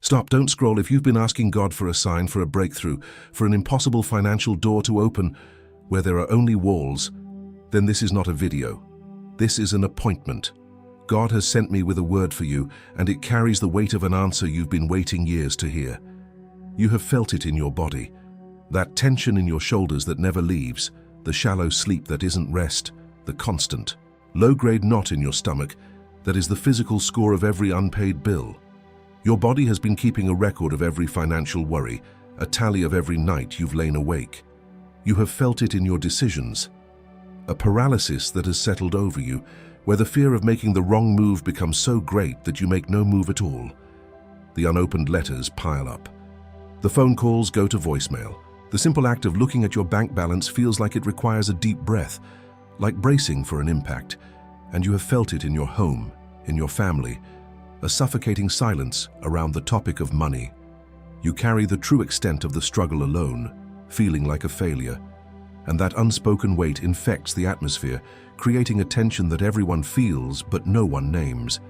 Stop, don't scroll. If you've been asking God for a sign, for a breakthrough, for an impossible financial door to open where there are only walls, then this is not a video. This is an appointment. God has sent me with a word for you, and it carries the weight of an answer you've been waiting years to hear. You have felt it in your body, that tension in your shoulders that never leaves, the shallow sleep that isn't rest, the constant, low-grade knot in your stomach that is the physical score of every unpaid bill. Your body has been keeping a record of every financial worry, a tally of every night you've lain awake. You have felt it in your decisions, a paralysis that has settled over you, where the fear of making the wrong move becomes so great that you make no move at all. The unopened letters pile up. The phone calls go to voicemail. The simple act of looking at your bank balance feels like it requires a deep breath, like bracing for an impact. And you have felt it in your home, in your family, a suffocating silence around the topic of money. You carry the true extent of the struggle alone, feeling like a failure. And that unspoken weight infects the atmosphere, creating a tension that everyone feels but no one names.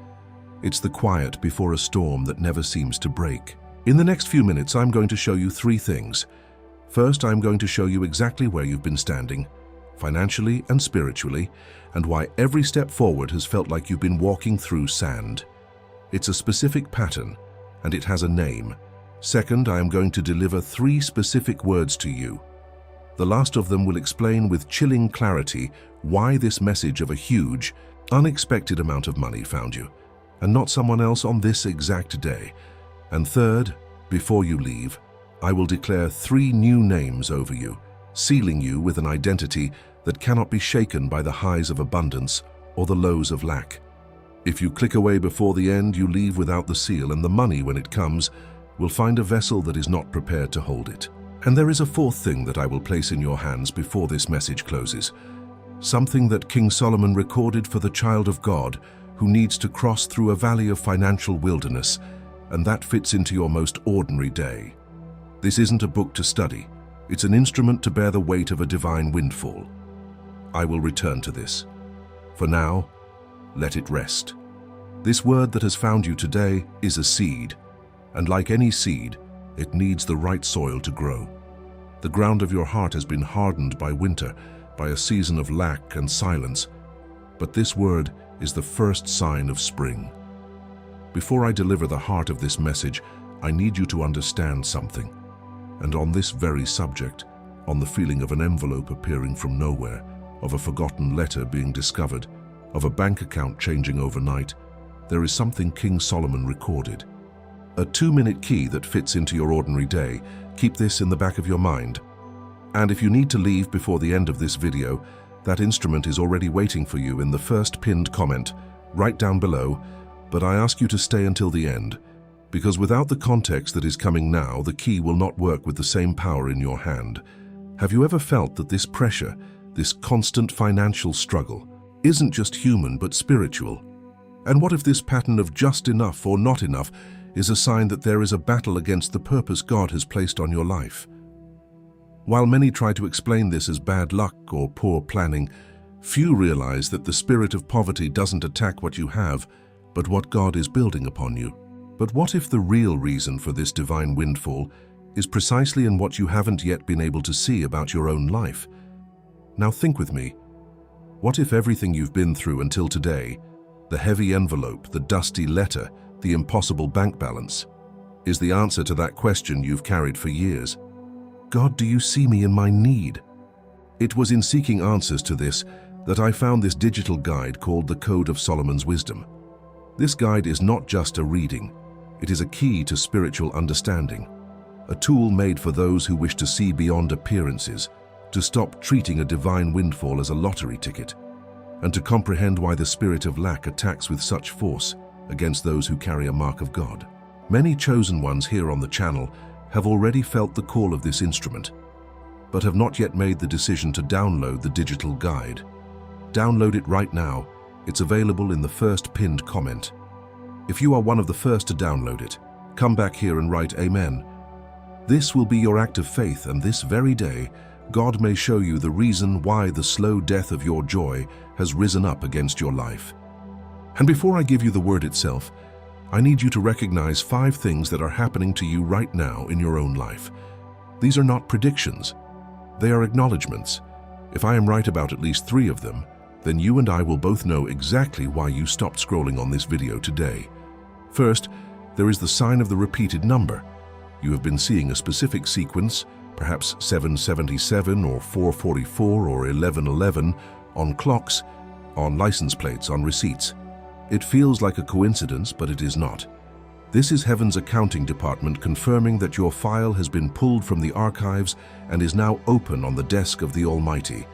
It's the quiet before a storm that never seems to break. In the next few minutes, I'm going to show you three things. First, I'm going to show you exactly where you've been standing, financially and spiritually, and why every step forward has felt like you've been walking through sand. It's a specific pattern, and it has a name. Second, I am going to deliver three specific words to you. The last of them will explain with chilling clarity why this message of a huge, unexpected amount of money found you, and not someone else on this exact day. And third, before you leave, I will declare three new names over you, sealing you with an identity that cannot be shaken by the highs of abundance or the lows of lack. If you click away before the end, you leave without the seal, and the money, when it comes, will find a vessel that is not prepared to hold it. And there is a fourth thing that I will place in your hands before this message closes. Something that King Solomon recorded for the child of God who needs to cross through a valley of financial wilderness, and that fits into your most ordinary day. This isn't a book to study. It's an instrument to bear the weight of a divine windfall. I will return to this. For now, let it rest. This word that has found you today is a seed, and like any seed, it needs the right soil to grow. The ground of your heart has been hardened by winter, by a season of lack and silence, but this word is the first sign of spring. Before I deliver the heart of this message, I need you to understand something. And on this very subject, on the feeling of an envelope appearing from nowhere, of a forgotten letter being discovered, of a bank account changing overnight, there is something King Solomon recorded. A 2-minute key that fits into your ordinary day. Keep this in the back of your mind. And if you need to leave before the end of this video, that instrument is already waiting for you in the first pinned comment, right down below, but I ask you to stay until the end, because without the context that is coming now, the key will not work with the same power in your hand. Have you ever felt that this pressure, this constant financial struggle, isn't just human but spiritual? And what if this pattern of just enough or not enough is a sign that there is a battle against the purpose God has placed on your life? While many try to explain this as bad luck or poor planning, few realize that the spirit of poverty doesn't attack what you have, but what God is building upon you. But what if the real reason for this divine windfall is precisely in what you haven't yet been able to see about your own life? Now think with me. What if everything you've been through until today, the heavy envelope, the dusty letter, the impossible bank balance, is the answer to that question you've carried for years? God, do you see me in my need? It was in seeking answers to this that I found this digital guide called the Code of Solomon's Wisdom. This guide is not just a reading. It is a key to spiritual understanding, a tool made for those who wish to see beyond appearances, to stop treating a divine windfall as a lottery ticket, and to comprehend why the spirit of lack attacks with such force against those who carry a mark of God. Many chosen ones here on the channel have already felt the call of this instrument, but have not yet made the decision to download the digital guide. Download it right now. It's available in the first pinned comment. If you are one of the first to download it, come back here and write Amen. This will be your act of faith, and this very day, God may show you the reason why the slow death of your joy has risen up against your life. And before I give you the word itself, I need you to recognize 5 things that are happening to you right now in your own life. These are not predictions. They are acknowledgments. If I am right about at least 3 of them, then you and I will both know exactly why you stopped scrolling on this video today. First, there is the sign of the repeated number. You have been seeing a specific sequence, perhaps 777 or 444 or 1111, on clocks, on license plates, on receipts. It feels like a coincidence, but it is not. This is Heaven's accounting department confirming that your file has been pulled from the archives and is now open on the desk of the Almighty.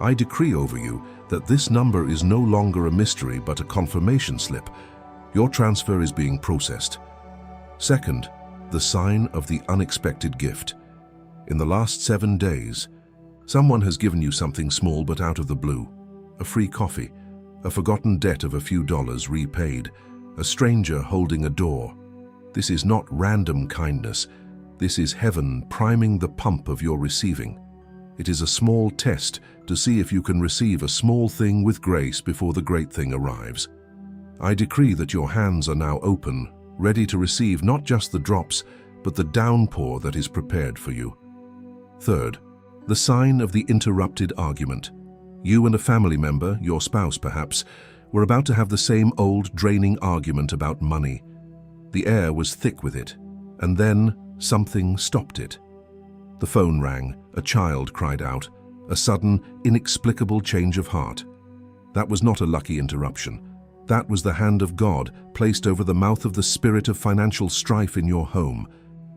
I decree over you that this number is no longer a mystery but a confirmation slip. Your transfer is being processed. Second, the sign of the unexpected gift. In the last 7 days, someone has given you something small but out of the blue. A free coffee, a forgotten debt of a few dollars repaid, a stranger holding a door. This is not random kindness. This is heaven priming the pump of your receiving. It is a small test to see if you can receive a small thing with grace before the great thing arrives. I decree that your hands are now open, ready to receive not just the drops, but the downpour that is prepared for you. Third, the sign of the interrupted argument. You and a family member, your spouse perhaps, were about to have the same old draining argument about money. The air was thick with it, and then something stopped it. The phone rang, a child cried out, a sudden, inexplicable change of heart. That was not a lucky interruption. That was the hand of God placed over the mouth of the spirit of financial strife in your home.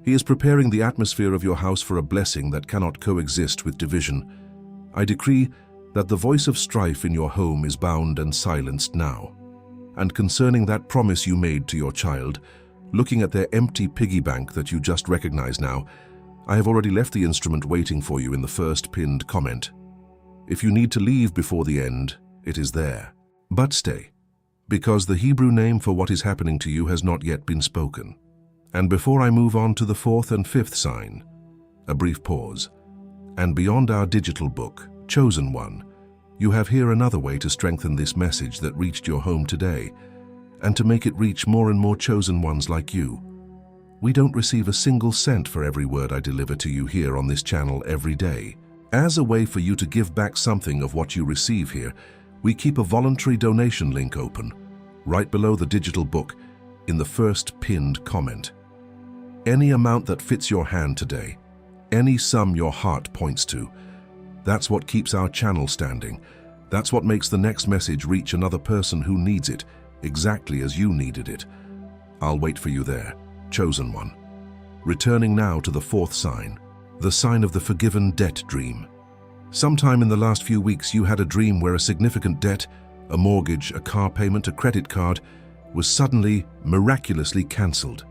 He is preparing the atmosphere of your house for a blessing that cannot coexist with division. I decree that the voice of strife in your home is bound and silenced now. And concerning that promise you made to your child, looking at their empty piggy bank that you just recognize now, I have already left the instrument waiting for you in the first pinned comment. If you need to leave before the end, it is there. But stay, because the Hebrew name for what is happening to you has not yet been spoken. And before I move on to the 4th and 5th sign, a brief pause. And beyond our digital book, Chosen One, you have here another way to strengthen this message that reached your home today, and to make it reach more and more chosen ones like you. We don't receive a single cent for every word I deliver to you here on this channel every day. As a way for you to give back something of what you receive here, we keep a voluntary donation link open, right below the digital book, in the first pinned comment. Any amount that fits your hand today, any sum your heart points to, that's what keeps our channel standing. That's what makes the next message reach another person who needs it, exactly as you needed it. I'll wait for you there, chosen one. Returning now to the 4th sign, the sign of the forgiven debt dream. Sometime in the last few weeks you had a dream where a significant debt, a mortgage, a car payment, a credit card, was suddenly, miraculously cancelled.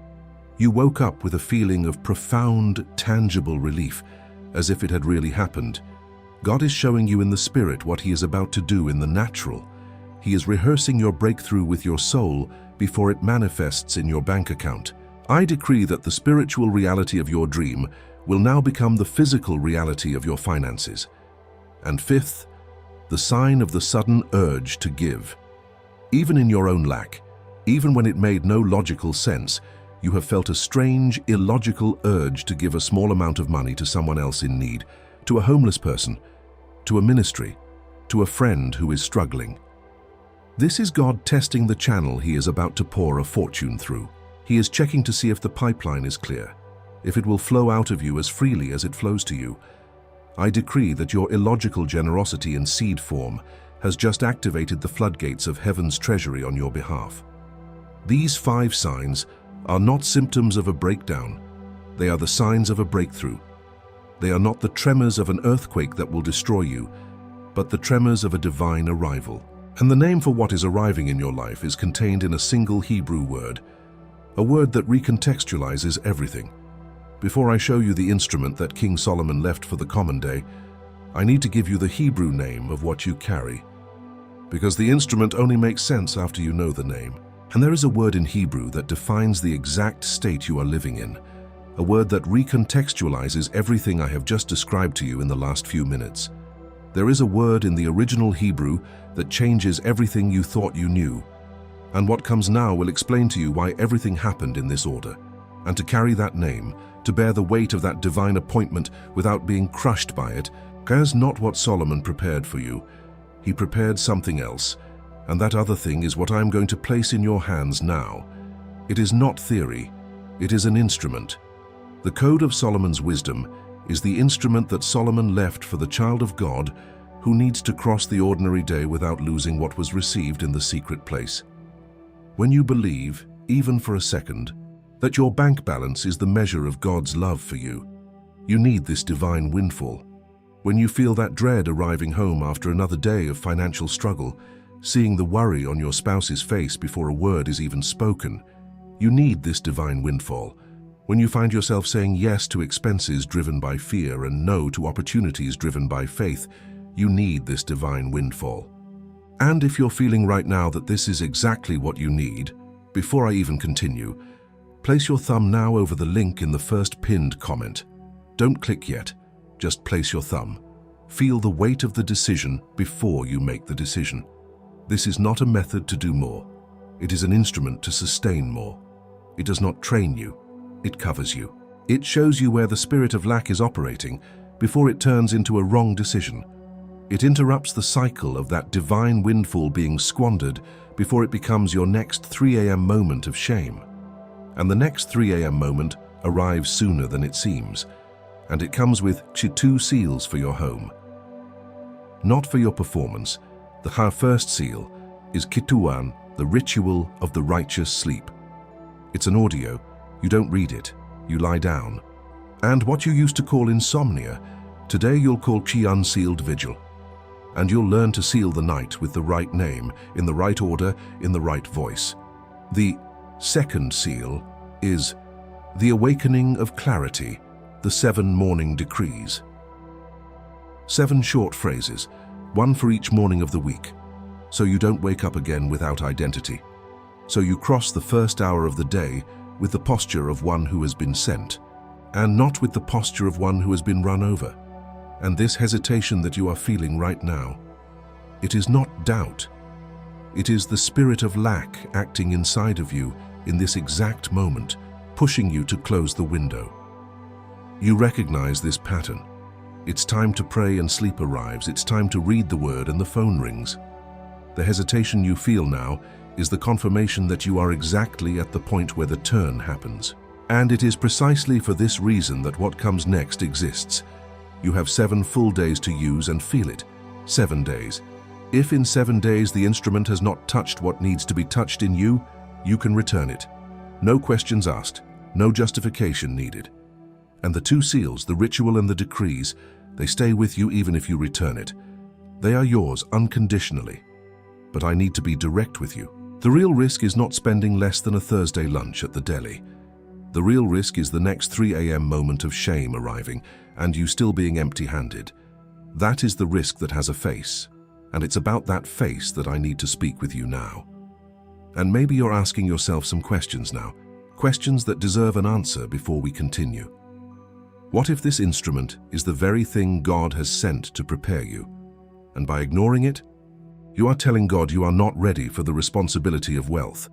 You woke up with a feeling of profound, tangible relief, as if it had really happened. God is showing you in the spirit what He is about to do in the natural. He is rehearsing your breakthrough with your soul before it manifests in your bank account. I decree that the spiritual reality of your dream will now become the physical reality of your finances. And 5th, the sign of the sudden urge to give. Even in your own lack, even when it made no logical sense, you have felt a strange, illogical urge to give a small amount of money to someone else in need, to a homeless person, to a ministry, to a friend who is struggling. This is God testing the channel He is about to pour a fortune through. He is checking to see if the pipeline is clear, if it will flow out of you as freely as it flows to you. I decree that your illogical generosity in seed form has just activated the floodgates of heaven's treasury on your behalf. These 5 signs are not symptoms of a breakdown. They are the signs of a breakthrough. They are not the tremors of an earthquake that will destroy you, but the tremors of a divine arrival. And the name for what is arriving in your life is contained in a single Hebrew word, a word that recontextualizes everything. Before I show you the instrument that King Solomon left for the common day, I need to give you the Hebrew name of what you carry, because the instrument only makes sense after you know the name. And there is a word in Hebrew that defines the exact state you are living in, a word that recontextualizes everything I have just described to you in the last few minutes. There is a word in the original Hebrew that changes everything you thought you knew. And what comes now will explain to you why everything happened in this order, and to carry that name, to bear the weight of that divine appointment without being crushed by it, is not what Solomon prepared for you. He prepared something else, and that other thing is what I am going to place in your hands now. It is not theory, it is an instrument. The Code of Solomon's Wisdom is the instrument that Solomon left for the child of God who needs to cross the ordinary day without losing what was received in the secret place. When you believe, even for a second, that your bank balance is the measure of God's love for you, you need this divine windfall. When you feel that dread arriving home after another day of financial struggle, seeing the worry on your spouse's face before a word is even spoken, you need this divine windfall. When you find yourself saying yes to expenses driven by fear and no to opportunities driven by faith, you need this divine windfall. And if you're feeling right now that this is exactly what you need, before I even continue, place your thumb now over the link in the first pinned comment. Don't click yet, just place your thumb. Feel the weight of the decision before you make the decision. This is not a method to do more. It is an instrument to sustain more. It does not train you, it covers you. It shows you where the spirit of lack is operating before it turns into a wrong decision. It interrupts the cycle of that divine windfall being squandered before it becomes your next 3 a.m. moment of shame. And the next 3 a.m. moment arrives sooner than it seems, and it comes with 2 seals for your home. Not for your performance. The first seal is Kituan, the ritual of the righteous sleep. It's an audio. You don't read it, you lie down. And what you used to call insomnia, today you'll call Chi unsealed vigil. And you'll learn to seal the night with the right name, in the right order, in the right voice. The second seal is the awakening of clarity, the 7 morning decrees. 7 short phrases, 1 for each morning of the week, so you don't wake up again without identity. So you cross the first hour of the day with the posture of one who has been sent, and not with the posture of one who has been run over. And this hesitation that you are feeling right now, it is not doubt. It is the spirit of lack acting inside of you in this exact moment, pushing you to close the window. You recognize this pattern. It's time to pray and sleep arrives. It's time to read the word and the phone rings. The hesitation you feel now is the confirmation that you are exactly at the point where the turn happens. And it is precisely for this reason that what comes next exists. You have 7 full days to use and feel it. 7 days. If in 7 days the instrument has not touched what needs to be touched in you, you can return it. No questions asked, no justification needed. And the 2 seals, the ritual and the decrees, they stay with you even if you return it. They are yours unconditionally. But I need to be direct with you. The real risk is not spending less than a Thursday lunch at the deli. The real risk is the next 3 a.m. moment of shame arriving and you still being empty-handed. That is the risk that has a face, and it's about that face that I need to speak with you now. And maybe you're asking yourself some questions now, questions that deserve an answer before we continue. What if this instrument is the very thing God has sent to prepare you, and by ignoring it, you are telling God you are not ready for the responsibility of wealth?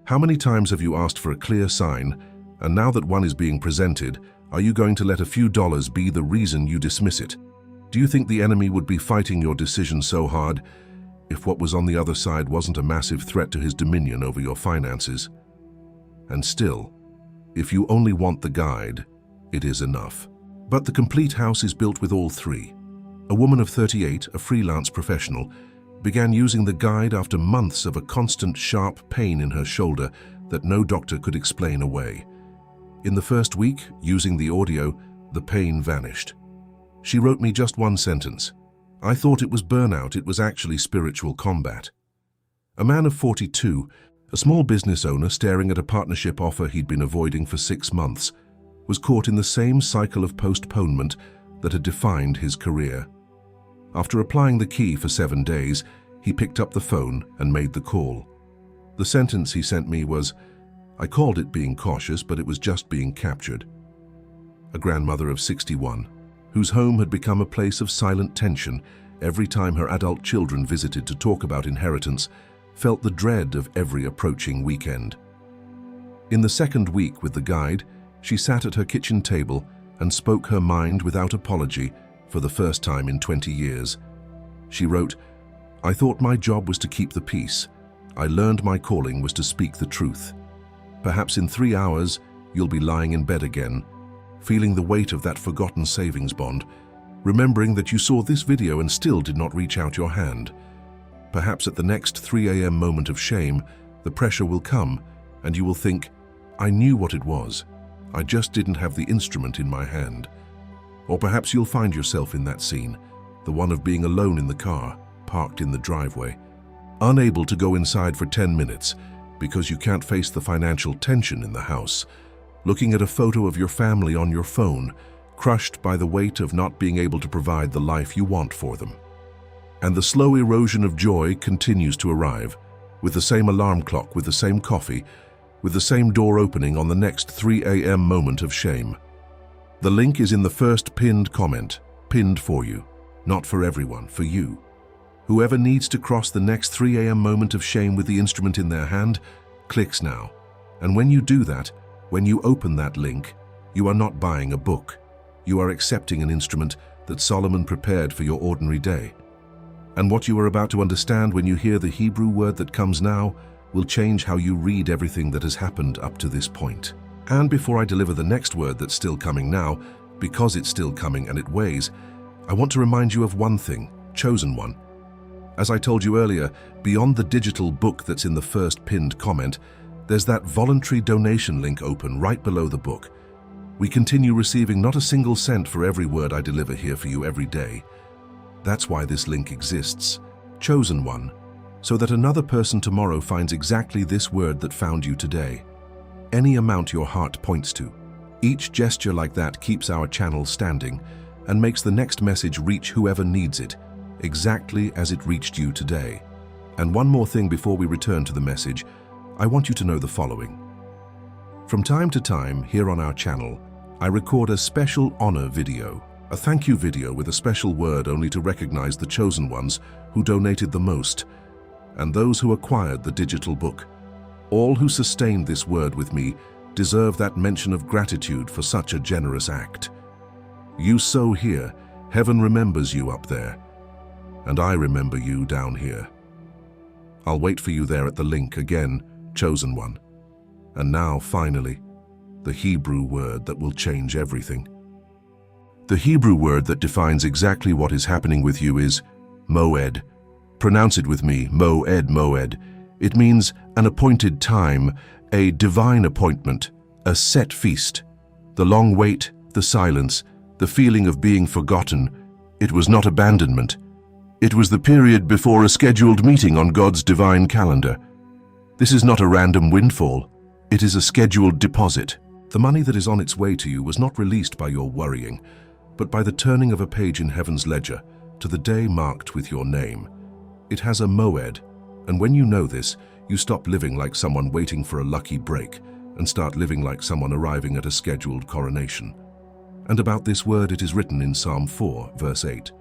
How many times have you asked for a clear sign, and now that one is being presented, are you going to let a few dollars be the reason you dismiss it? Do you think the enemy would be fighting your decision so hard if what was on the other side wasn't a massive threat to his dominion over your finances? And still, if you only want the guide, it is enough. But the complete house is built with all 3. A woman of 38, a freelance professional, began using the guide after months of a constant sharp pain in her shoulder that no doctor could explain away. In the first week, using the audio, the pain vanished. She wrote me just 1 sentence. I thought it was burnout, it was actually spiritual combat. A man of 42, a small business owner staring at a partnership offer he'd been avoiding for 6 months, was caught in the same cycle of postponement that had defined his career. After applying the key for 7 days, he picked up the phone and made the call. The sentence he sent me was, I called it being cautious, but it was just being captured. A grandmother of 61, whose home had become a place of silent tension every time her adult children visited to talk about inheritance, felt the dread of every approaching weekend. In the second week with the guide, she sat at her kitchen table and spoke her mind without apology for the first time in 20 years. She wrote, "I thought my job was to keep the peace. I learned my calling was to speak the truth. Perhaps in 3 hours, you'll be lying in bed again, feeling the weight of that forgotten savings bond, remembering that you saw this video and still did not reach out your hand. Perhaps at the next 3 a.m. moment of shame, the pressure will come and you will think, I knew what it was. I just didn't have the instrument in my hand." Or perhaps you'll find yourself in that scene, the one of being alone in the car, parked in the driveway, unable to go inside for 10 minutes because you can't face the financial tension in the house, looking at a photo of your family on your phone, crushed by the weight of not being able to provide the life you want for them. And the slow erosion of joy continues to arrive, with the same alarm clock, with the same coffee, with the same door opening on the next 3 a.m. moment of shame. The link is in the first pinned comment, pinned for you, not for everyone, for you. Whoever needs to cross the next 3 a.m. moment of shame with the instrument in their hand, clicks now. And when you do that, when you open that link, you are not buying a book. You are accepting an instrument that Solomon prepared for your ordinary day. And what you are about to understand when you hear the Hebrew word that comes now will change how you read everything that has happened up to this point. And before I deliver the next word that's still coming now, because it's still coming and it weighs, I want to remind you of one thing, chosen one. As I told you earlier, beyond the digital book that's in the first pinned comment, there's that voluntary donation link open right below the book. We continue receiving not a single cent for every word I deliver here for you every day. That's why this link exists, chosen one, so that another person tomorrow finds exactly this word that found you today. Any amount your heart points to. Each gesture like that keeps our channel standing and makes the next message reach whoever needs it, exactly as it reached you today. And one more thing before we return to the message, I want you to know the following. From time to time, here on our channel, I record a special honor video, a thank you video with a special word only to recognize the chosen ones who donated the most, and those who acquired the digital book. All who sustained this word with me deserve that mention of gratitude for such a generous act. You sow here, heaven remembers you up there, and I remember you down here. I'll wait for you there at the link again, chosen one. And now, finally, the Hebrew word that will change everything. The Hebrew word that defines exactly what is happening with you is moed. Pronounce it with me, moed, moed. It means an appointed time, a divine appointment, a set feast. The long wait, the silence, the feeling of being forgotten. It was not abandonment. It was the period before a scheduled meeting on God's divine calendar. This is not a random windfall. It is a scheduled deposit. The money that is on its way to you was not released by your worrying, but by the turning of a page in heaven's ledger to the day marked with your name. It has a moed, and when you know this, you stop living like someone waiting for a lucky break and start living like someone arriving at a scheduled coronation. And about this word it is written in Psalm 4, verse 8.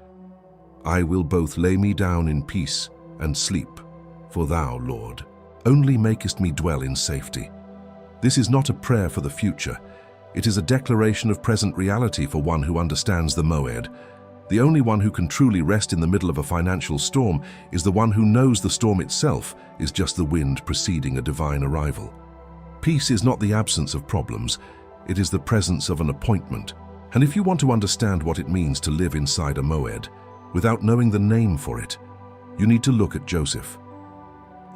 I will both lay me down in peace and sleep, for thou, Lord, only makest me dwell in safety. This is not a prayer for the future. It is a declaration of present reality for one who understands the moed. The only one who can truly rest in the middle of a financial storm is the one who knows the storm itself is just the wind preceding a divine arrival. Peace is not the absence of problems, it is the presence of an appointment. And if you want to understand what it means to live inside a moed, without knowing the name for it, you need to look at Joseph.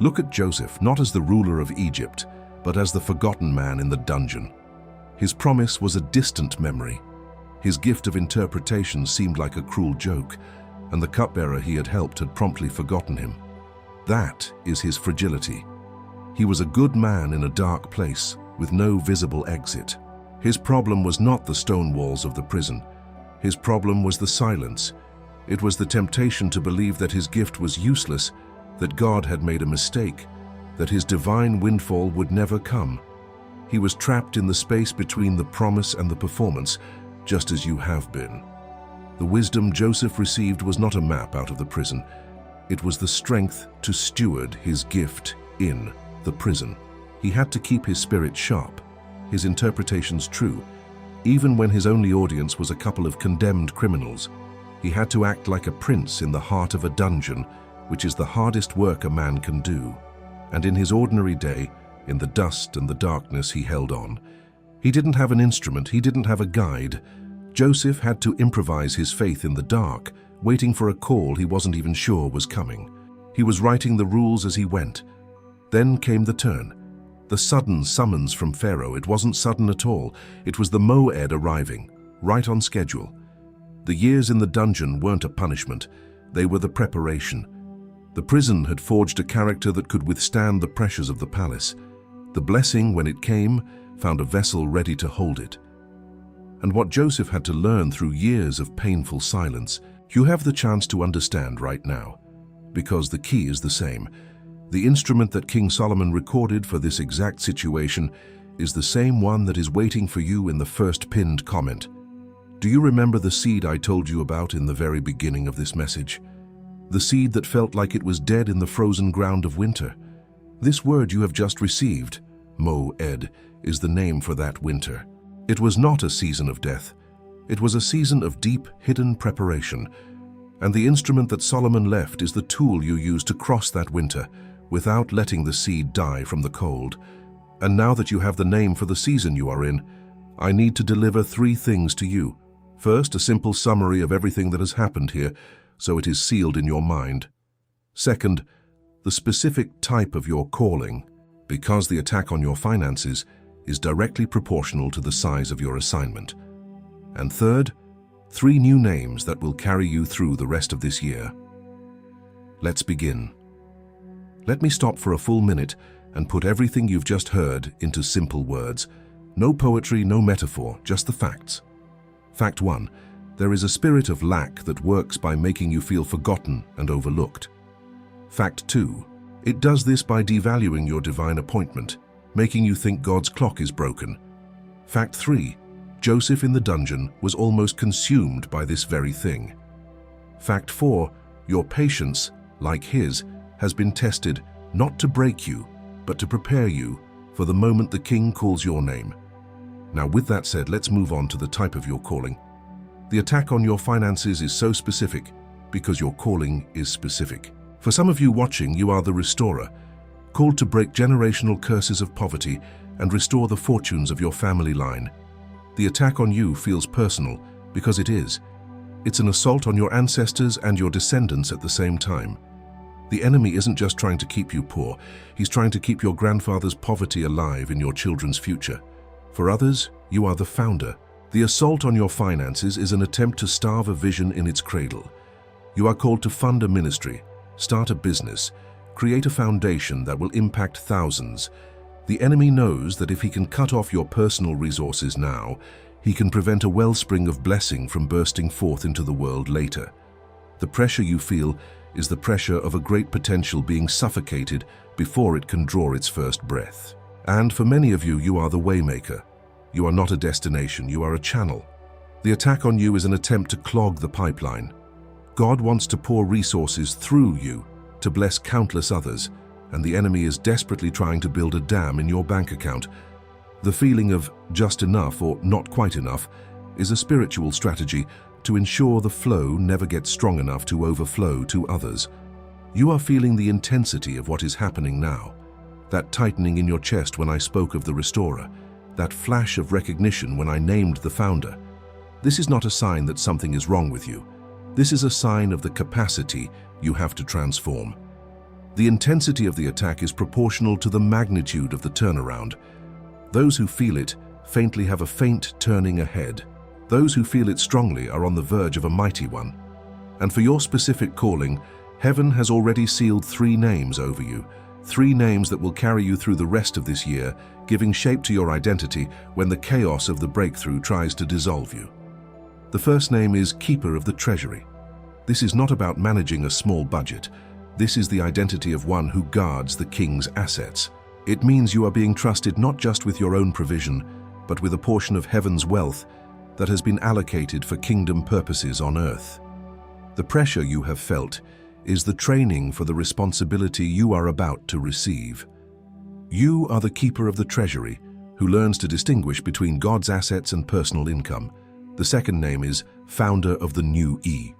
Look at Joseph not as the ruler of Egypt, but as the forgotten man in the dungeon. His promise was a distant memory. His gift of interpretation seemed like a cruel joke, and the cupbearer he had helped had promptly forgotten him. That is his fragility. He was a good man in a dark place, with no visible exit. His problem was not the stone walls of the prison. His problem was the silence. It was the temptation to believe that his gift was useless, that God had made a mistake, that his divine windfall would never come. He was trapped in the space between the promise and the performance, just as you have been. The wisdom Joseph received was not a map out of the prison. It was the strength to steward his gift in the prison. He had to keep his spirit sharp, his interpretations true. Even when his only audience was a couple of condemned criminals, he had to act like a prince in the heart of a dungeon, which is the hardest work a man can do. And in his ordinary day, in the dust and the darkness, he held on. He didn't have an instrument, he didn't have a guide. Joseph had to improvise his faith in the dark, waiting for a call he wasn't even sure was coming. He was writing the rules as he went. Then came the turn. The sudden summons from Pharaoh. It wasn't sudden at all. It was the Moed arriving, right on schedule. The years in the dungeon weren't a punishment. They were the preparation. The prison had forged a character that could withstand the pressures of the palace. The blessing, when it came, found a vessel ready to hold it. And what Joseph had to learn through years of painful silence, you have the chance to understand right now, because the key is the same. The instrument that King Solomon recorded for this exact situation is the same one that is waiting for you in the first pinned comment. Do you remember the seed I told you about in the very beginning of this message? The seed that felt like it was dead in the frozen ground of winter. This word you have just received, Moed, is the name for that winter. It was not a season of death. It was a season of deep, hidden preparation. And the instrument that Solomon left is the tool you use to cross that winter, without letting the seed die from the cold. And now that you have the name for the season you are in, I need to deliver 3 things to you. First, a simple summary of everything that has happened here, so it is sealed in your mind. Second, the specific type of your calling, because the attack on your finances is directly proportional to the size of your assignment. And third, 3 new names that will carry you through the rest of this year. Let's begin. Let me stop for a full minute and put everything you've just heard into simple words. No poetry, no metaphor, just the facts. Fact 1. There is a spirit of lack that works by making you feel forgotten and overlooked. Fact 2. It does this by devaluing your divine appointment, making you think God's clock is broken. Fact 3. Joseph in the dungeon was almost consumed by this very thing. Fact 4. Your patience, like his, has been tested not to break you, but to prepare you for the moment the king calls your name. Now, with that said, let's move on to the type of your calling. The attack on your finances is so specific because your calling is specific. For some of you watching, you are the restorer, called to break generational curses of poverty and restore the fortunes of your family line. The attack on you feels personal because it is. It's an assault on your ancestors and your descendants at the same time. The enemy isn't just trying to keep you poor, he's trying to keep your grandfather's poverty alive in your children's future. For others, you are the founder. The assault on your finances is an attempt to starve a vision in its cradle. You are called to fund a ministry, start a business, create a foundation that will impact thousands. The enemy knows that if he can cut off your personal resources now, he can prevent a wellspring of blessing from bursting forth into the world later. The pressure you feel is the pressure of a great potential being suffocated before it can draw its first breath. And for many of you, you are the waymaker. You are not a destination, you are a channel. The attack on you is an attempt to clog the pipeline. God wants to pour resources through you to bless countless others, and the enemy is desperately trying to build a dam in your bank account. The feeling of just enough or not quite enough is a spiritual strategy to ensure the flow never gets strong enough to overflow to others. You are feeling the intensity of what is happening now. That tightening in your chest when I spoke of the restorer. That flash of recognition when I named the founder. This is not a sign that something is wrong with you. This is a sign of the capacity you have to transform. The intensity of the attack is proportional to the magnitude of the turnaround. Those who feel it faintly have a faint turning ahead. Those who feel it strongly are on the verge of a mighty one. And for your specific calling, heaven has already sealed 3 names over you, 3 names that will carry you through the rest of this year, giving shape to your identity when the chaos of the breakthrough tries to dissolve you. The first name is Keeper of the Treasury. This is not about managing a small budget. This is the identity of one who guards the king's assets. It means you are being trusted not just with your own provision, but with a portion of heaven's wealth that has been allocated for kingdom purposes on earth. The pressure you have felt is the training for the responsibility you are about to receive. You are the keeper of the treasury, who learns to distinguish between God's assets and personal income. The second name is founder of the new E.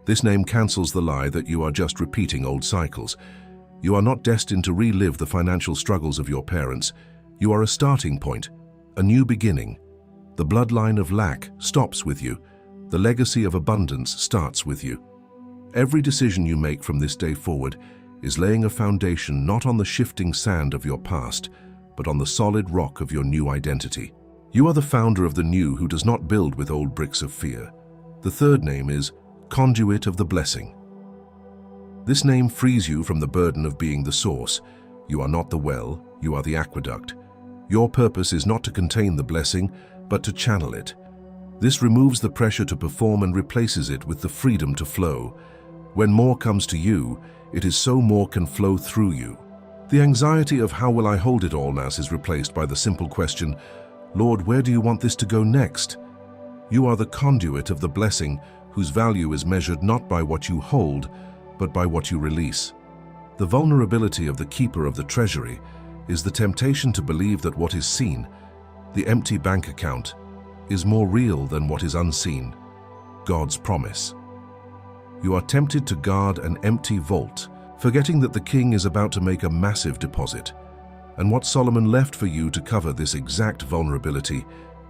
This name cancels the lie that you are just repeating old cycles. You are not destined to relive the financial struggles of your parents. You are a starting point, a new beginning. The bloodline of lack stops with you. The legacy of abundance starts with you. Every decision you make from this day forward is laying a foundation not on the shifting sand of your past, but on the solid rock of your new identity. You are the founder of the new who does not build with old bricks of fear. The third name is conduit of the blessing. This name frees you from the burden of being the source. You are not the well, you are the aqueduct. Your purpose is not to contain the blessing, but to channel it. This removes the pressure to perform and replaces it with the freedom to flow. When more comes to you, it is so more can flow through you. The anxiety of how will I hold it all now is replaced by the simple question, Lord, where do you want this to go next? You are the conduit of the blessing whose value is measured not by what you hold, but by what you release. The vulnerability of the keeper of the treasury is the temptation to believe that what is seen, the empty bank account, is more real than what is unseen, God's promise. You are tempted to guard an empty vault, forgetting that the king is about to make a massive deposit. And what Solomon left for you to cover this exact vulnerability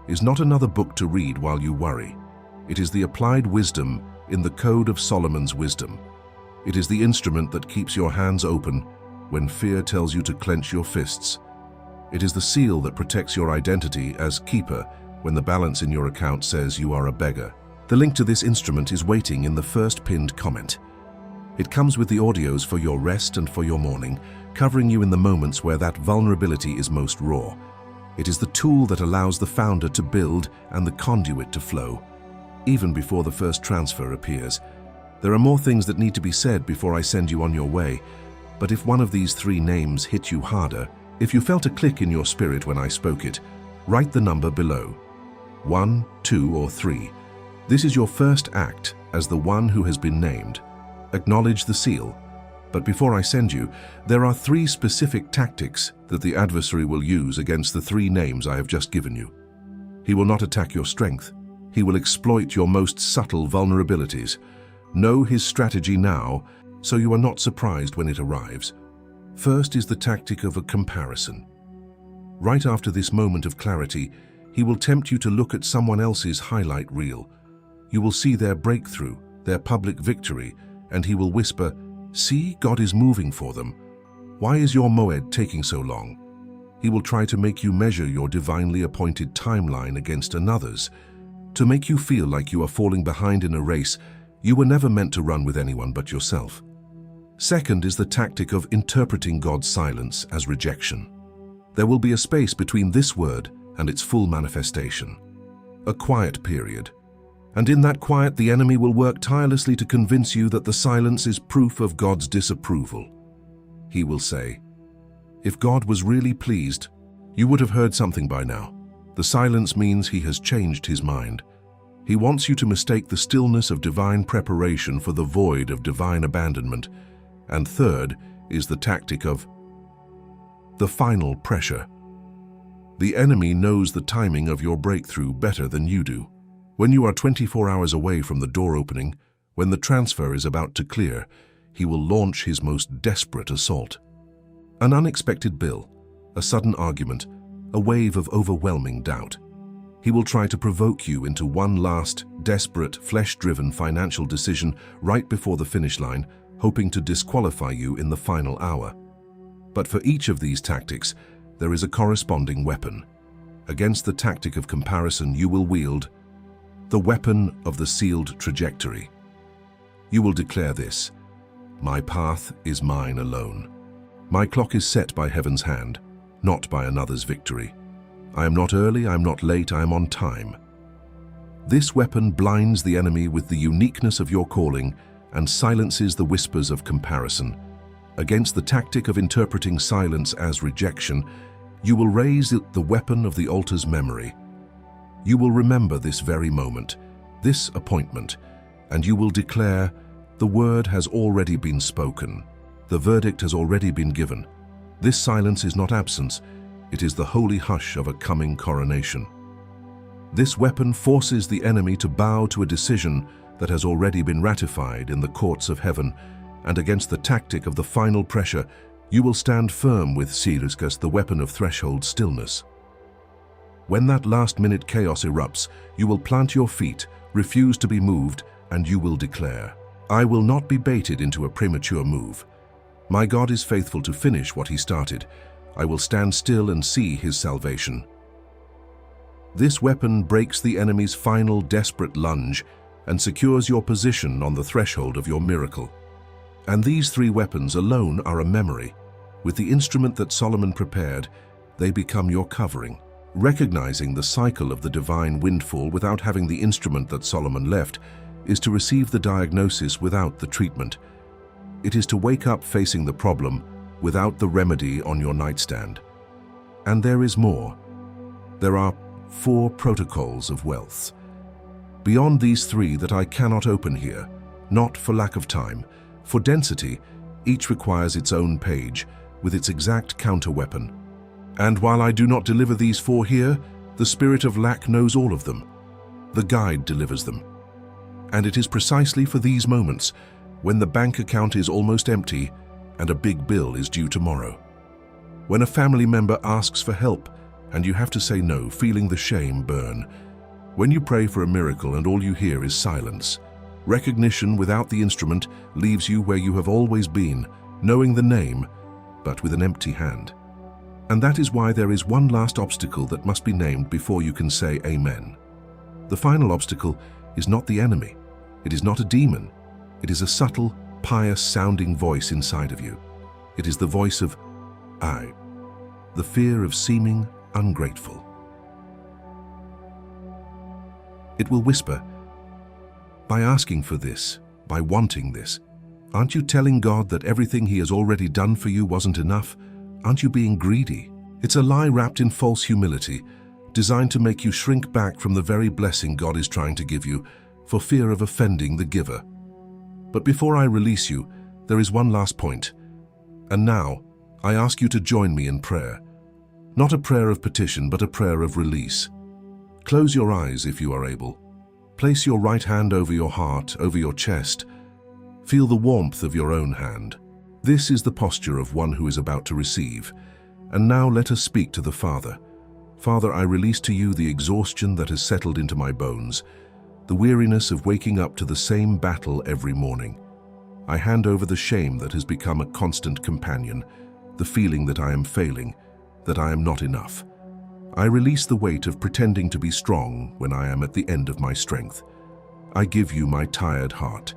is not another book to read while you worry. It is the applied wisdom in the code of Solomon's wisdom. It is the instrument that keeps your hands open when fear tells you to clench your fists. It is the seal that protects your identity as keeper when the balance in your account says you are a beggar. The link to this instrument is waiting in the first pinned comment. It comes with the audios for your rest and for your mourning, covering you in the moments where that vulnerability is most raw. It is the tool that allows the founder to build and the conduit to flow, even before the first transfer appears. There are more things that need to be said before I send you on your way, but if one of these three names hit you harder, if you felt a click in your spirit when I spoke it, write the number below. 1, 2, or 3. This is your first act as the one who has been named. Acknowledge the seal. But before I send you, there are 3 specific tactics that the adversary will use against the 3 names I have just given you. He will not attack your strength. He will exploit your most subtle vulnerabilities. Know his strategy now, so you are not surprised when it arrives. First is the tactic of a comparison. Right after this moment of clarity, he will tempt you to look at someone else's highlight reel. You will see their breakthrough, their public victory, and he will whisper, "See, God is moving for them. Why is your moed taking so long?" He will try to make you measure your divinely appointed timeline against another's, to make you feel like you are falling behind in a race you were never meant to run with anyone but yourself. Second is the tactic of interpreting God's silence as rejection. There will be a space between this word and its full manifestation, a quiet period. And in that quiet, the enemy will work tirelessly to convince you that the silence is proof of God's disapproval. He will say, "If God was really pleased, you would have heard something by now." The silence means he has changed his mind. He wants you to mistake the stillness of divine preparation for the void of divine abandonment. And third is the tactic of the final pressure. The enemy knows the timing of your breakthrough better than you do. When you are 24 hours away from the door opening, when the transfer is about to clear, he will launch his most desperate assault. An unexpected bill, a sudden argument, a wave of overwhelming doubt. He will try to provoke you into one last, desperate, flesh-driven financial decision right before the finish line, hoping to disqualify you in the final hour. But for each of these tactics, there is a corresponding weapon. Against the tactic of comparison, you will wield the weapon of the sealed trajectory. You will declare this: "My path is mine alone. My clock is set by heaven's hand, not by another's victory. I am not early, I am not late, I am on time." This weapon blinds the enemy with the uniqueness of your calling and silences the whispers of comparison. Against the tactic of interpreting silence as rejection, you will raise the weapon of the altar's memory. You will remember this very moment, this appointment, and you will declare, The word has already been spoken. The verdict has already been given. This silence is not absence, it is the holy hush of a coming coronation. This weapon forces the enemy to bow to a decision that has already been ratified in the courts of heaven, and against the tactic of the final pressure, you will stand firm with Sirius, the weapon of threshold stillness. When that last-minute chaos erupts, you will plant your feet, refuse to be moved, and you will declare, I will not be baited into a premature move. My God is faithful to finish what he started. I will stand still and see his salvation. This weapon breaks the enemy's final desperate lunge and secures your position on the threshold of your miracle. And these three weapons alone are a memory. With the instrument that Solomon prepared, they become your covering. Recognizing the cycle of the divine windfall without having the instrument that Solomon left is to receive the diagnosis without the treatment. It is to wake up facing the problem without the remedy on your nightstand. And there is more. There are 4 protocols of wealth. Beyond these 3 that I cannot open here, not for lack of time. For density, each requires its own page, with its exact counter-weapon. And while I do not deliver these 4 here, the spirit of lack knows all of them. The guide delivers them. And it is precisely for these moments, when the bank account is almost empty and a big bill is due tomorrow. When a family member asks for help and you have to say no, feeling the shame burn. When you pray for a miracle and all you hear is silence. Recognition without the instrument leaves you where you have always been, knowing the name, but with an empty hand. And that is why there is one last obstacle that must be named before you can say Amen. The final obstacle is not the enemy. It is not a demon. It is a subtle, pious-sounding voice inside of you. It is the voice of I, the fear of seeming ungrateful. It will whisper, by asking for this, by wanting this, aren't you telling God that everything he has already done for you wasn't enough? Aren't you being greedy? It's a lie wrapped in false humility, designed to make you shrink back from the very blessing God is trying to give you, for fear of offending the giver. But before I release you, there is one last point. And now, I ask you to join me in prayer. Not a prayer of petition, but a prayer of release. Close your eyes if you are able. Place your right hand over your heart, over your chest. Feel the warmth of your own hand. This is the posture of one who is about to receive. And now let us speak to the Father. Father, I release to you the exhaustion that has settled into my bones, the weariness of waking up to the same battle every morning. I hand over the shame that has become a constant companion, the feeling that I am failing, that I am not enough. I release the weight of pretending to be strong when I am at the end of my strength. I give you my tired heart,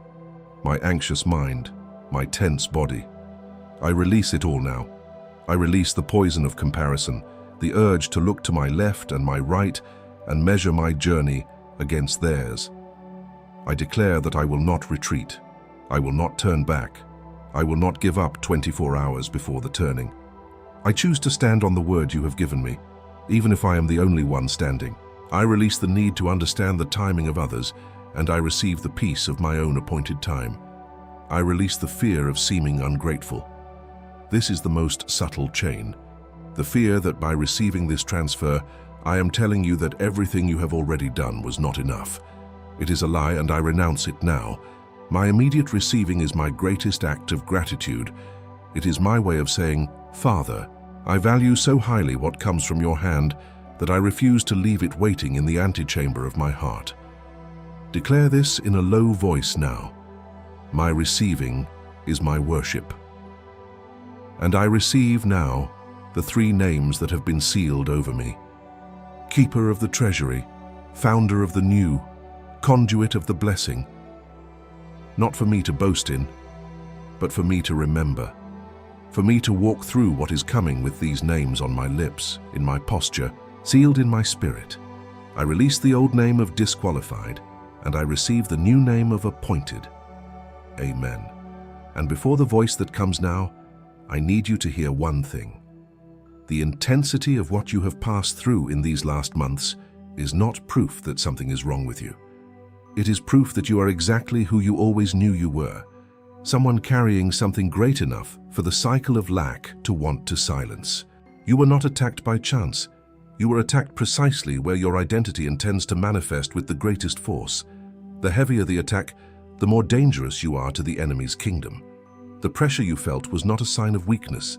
my anxious mind, my tense body. I release it all now. I release the poison of comparison, the urge to look to my left and my right and measure my journey against theirs. I declare that I will not retreat. I will not turn back. I will not give up 24 hours before the turning. I choose to stand on the word you have given me, even if I am the only one standing. I release the need to understand the timing of others, and I receive the peace of my own appointed time. I release the fear of seeming ungrateful. This is the most subtle chain. The fear that by receiving this transfer, I am telling you that everything you have already done was not enough. It is a lie, and I renounce it now. My immediate receiving is my greatest act of gratitude. It is my way of saying, Father, I value so highly what comes from your hand that I refuse to leave it waiting in the antechamber of my heart. Declare this in a low voice now. My receiving is my worship. And I receive now the 3 names that have been sealed over me. Keeper of the treasury, founder of the new, conduit of the blessing. Not for me to boast in, but for me to remember. For me to walk through what is coming with these names on my lips, in my posture, sealed in my spirit. I release the old name of disqualified, and I receive the new name of appointed. Amen. And before the voice that comes now, I need you to hear one thing. The intensity of what you have passed through in these last months is not proof that something is wrong with you. It is proof that you are exactly who you always knew you were. Someone carrying something great enough for the cycle of lack to want to silence. You were not attacked by chance. You were attacked precisely where your identity intends to manifest with the greatest force. The heavier the attack, the more dangerous you are to the enemy's kingdom. The pressure you felt was not a sign of weakness.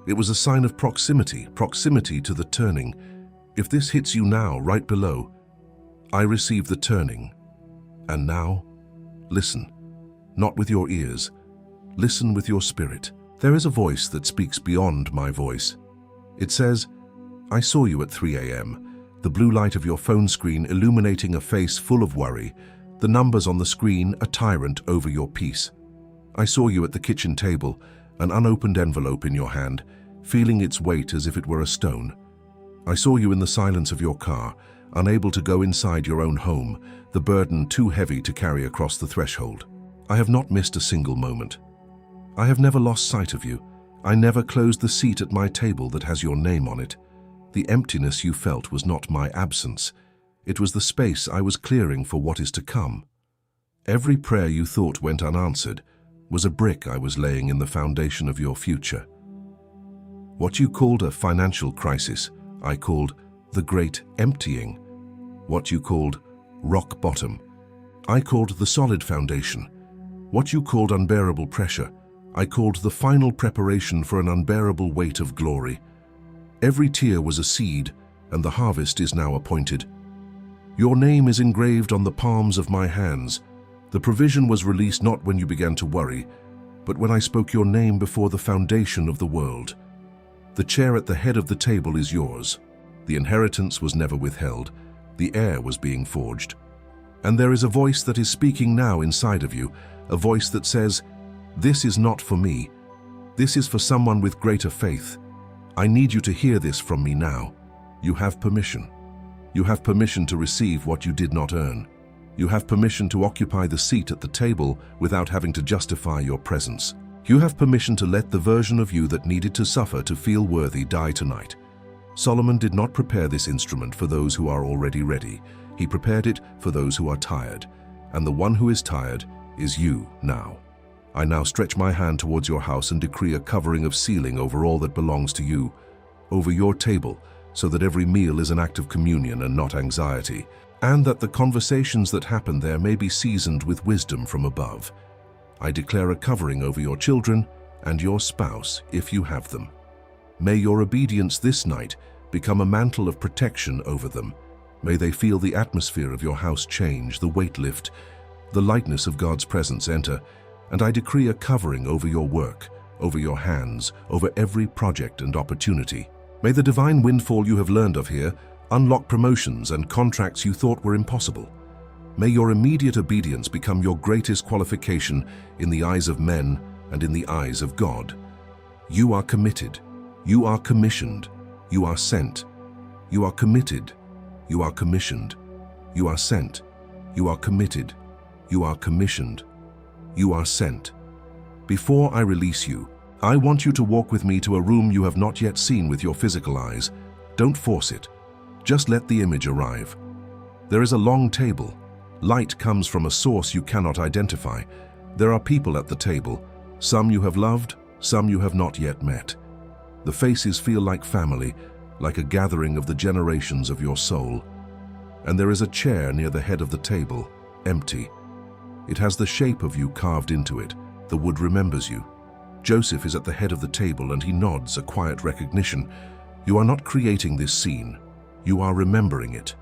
It was a sign of proximity to the turning. If this hits you now, right below, I receive the turning. And now, listen, not with your ears. Listen with your spirit. There is a voice that speaks beyond my voice. It says, I saw you at 3 a.m., the blue light of your phone screen illuminating a face full of worry, the numbers on the screen a tyrant over your peace. I saw you at the kitchen table, an unopened envelope in your hand, feeling its weight as if it were a stone. I saw you in the silence of your car, unable to go inside your own home, the burden too heavy to carry across the threshold. I have not missed a single moment. I have never lost sight of you. I never closed the seat at my table that has your name on it. The emptiness you felt was not my absence. It was the space I was clearing for what is to come. Every prayer you thought went unanswered was a brick I was laying in the foundation of your future. What you called a financial crisis, I called the great emptying. What you called rock bottom, I called the solid foundation. What you called unbearable pressure, I called the final preparation for an unbearable weight of glory. Every tear was a seed, and the harvest is now appointed. Your name is engraved on the palms of my hands. The provision was released not when you began to worry, but when I spoke your name before the foundation of the world. The chair at the head of the table is yours. The inheritance was never withheld. The heir was being forged. And there is a voice that is speaking now inside of you, a voice that says, this is not for me. This is for someone with greater faith. I need you to hear this from me now. You have permission. You have permission to receive what you did not earn. You have permission to occupy the seat at the table without having to justify your presence. You have permission to let the version of you that needed to suffer to feel worthy die tonight. Solomon did not prepare this instrument for those who are already ready. He prepared it for those who are tired. And the one who is tired is you now. I now stretch my hand towards your house and decree a covering of sealing over all that belongs to you, over your table, so that every meal is an act of communion and not anxiety, and that the conversations that happen there may be seasoned with wisdom from above. I declare a covering over your children and your spouse if you have them. May your obedience this night become a mantle of protection over them. May they feel the atmosphere of your house change, the weight lift, the lightness of God's presence enter, and I decree a covering over your work, over your hands, over every project and opportunity. May the divine windfall you have learned of here unlock promotions and contracts you thought were impossible. May your immediate obedience become your greatest qualification in the eyes of men and in the eyes of God. You are committed. You are commissioned. You are sent. You are committed. You are commissioned. You are sent. You are committed. You are commissioned. You are sent. Before I release you, I want you to walk with me to a room you have not yet seen with your physical eyes. Don't force it. Just let the image arrive. There is a long table. Light comes from a source you cannot identify. There are people at the table. Some you have loved, some you have not yet met. The faces feel like family, like a gathering of the generations of your soul. And there is a chair near the head of the table, empty. It has the shape of you carved into it. The wood remembers you. Joseph is at the head of the table and he nods a quiet recognition. You are not creating this scene. You are remembering it.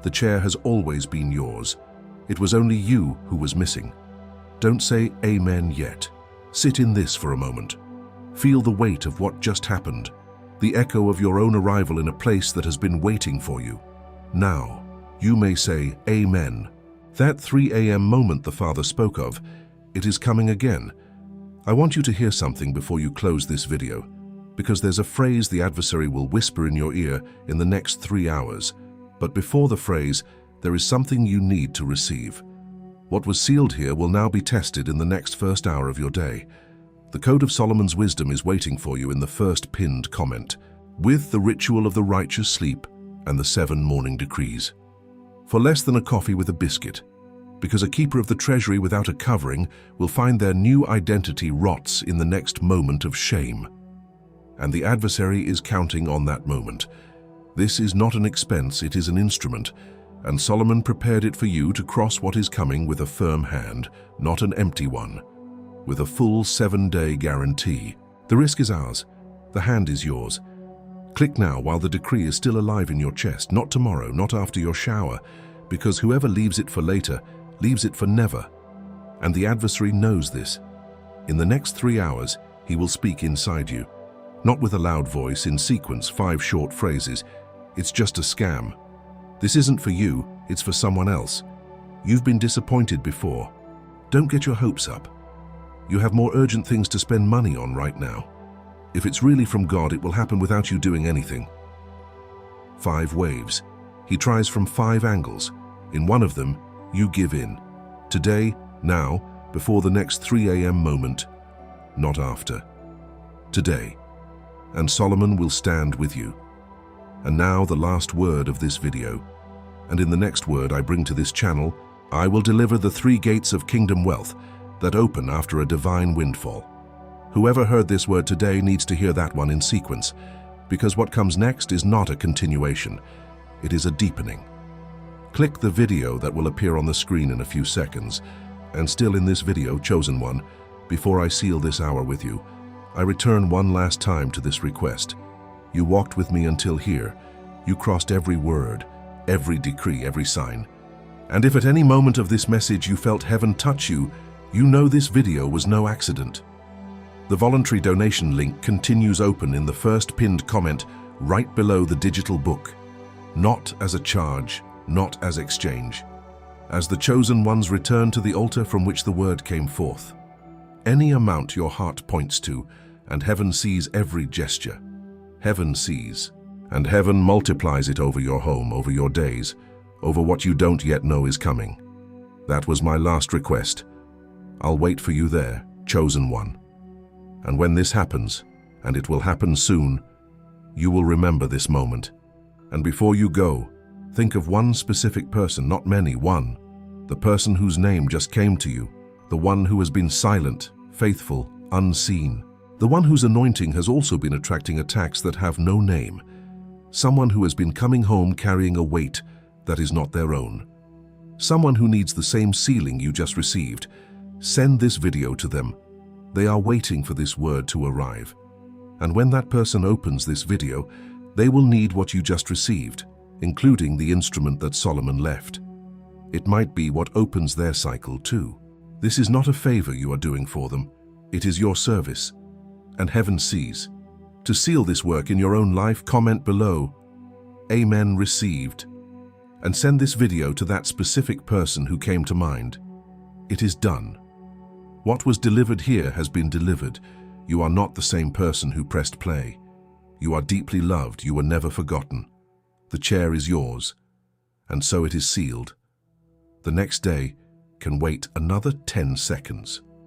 The chair has always been yours. It was only you who was missing. Don't say amen yet. Sit in this for a moment. Feel the weight of what just happened, the echo of your own arrival in a place that has been waiting for you. Now, you may say amen. That 3 a.m. moment the Father spoke of, it is coming again. I want you to hear something before you close this video, because there's a phrase the adversary will whisper in your ear in the next 3 hours. But before the phrase, there is something you need to receive. What was sealed here will now be tested in the next first hour of your day. The Code of Solomon's Wisdom is waiting for you in the first pinned comment, with the ritual of the righteous sleep and the 7 morning decrees. For less than a coffee with a biscuit, because a keeper of the treasury without a covering will find their new identity rots in the next moment of shame. And the adversary is counting on that moment. This is not an expense, it is an instrument, and Solomon prepared it for you to cross what is coming with a firm hand, not an empty one, with a full 7-day guarantee. The risk is ours, the hand is yours. Click now while the decree is still alive in your chest, not tomorrow, not after your shower, because whoever leaves it for later, leaves it for never. And the adversary knows this. In the next 3 hours, he will speak inside you. Not with a loud voice, in sequence, 5 short phrases. It's just a scam. This isn't for you, it's for someone else. You've been disappointed before. Don't get your hopes up. You have more urgent things to spend money on right now. If it's really from God, it will happen without you doing anything. 5 waves. He tries from 5 angles. In one of them, you give in. Today, now, before the next 3 a.m. moment, not after. Today. And Solomon will stand with you. And now the last word of this video. And in the next word I bring to this channel, I will deliver the 3 gates of kingdom wealth that open after a divine windfall. Whoever heard this word today needs to hear that one in sequence, because what comes next is not a continuation, it is a deepening. Click the video that will appear on the screen in a few seconds, and still in this video, chosen one, before I seal this hour with you, I return one last time to this request. You walked with me until here. You crossed every word, every decree, every sign. And if at any moment of this message you felt heaven touch you, you know this video was no accident. The voluntary donation link continues open in the first pinned comment right below the digital book. Not as a charge, not as exchange. As the chosen ones return to the altar from which the word came forth. Any amount your heart points to, and heaven sees every gesture. Heaven sees, and heaven multiplies it over your home, over your days, over what you don't yet know is coming. That was my last request. I'll wait for you there, chosen one. And when this happens, and it will happen soon, you will remember this moment. And before you go, think of one specific person, not many, one. The person whose name just came to you, the one who has been silent, faithful, unseen. The one whose anointing has also been attracting attacks that have no name. Someone who has been coming home carrying a weight that is not their own. Someone who needs the same sealing you just received. Send this video to them. They are waiting for this word to arrive. And when that person opens this video, they will need what you just received, including the instrument that Solomon left. It might be what opens their cycle too. This is not a favor you are doing for them. It is your service. And heaven sees. To seal this work in your own life, comment below, Amen received, and send this video to that specific person who came to mind. It is done. What was delivered here has been delivered. You are not the same person who pressed play. You are deeply loved, you were never forgotten. The chair is yours, and so it is sealed. The next day can wait another 10 seconds.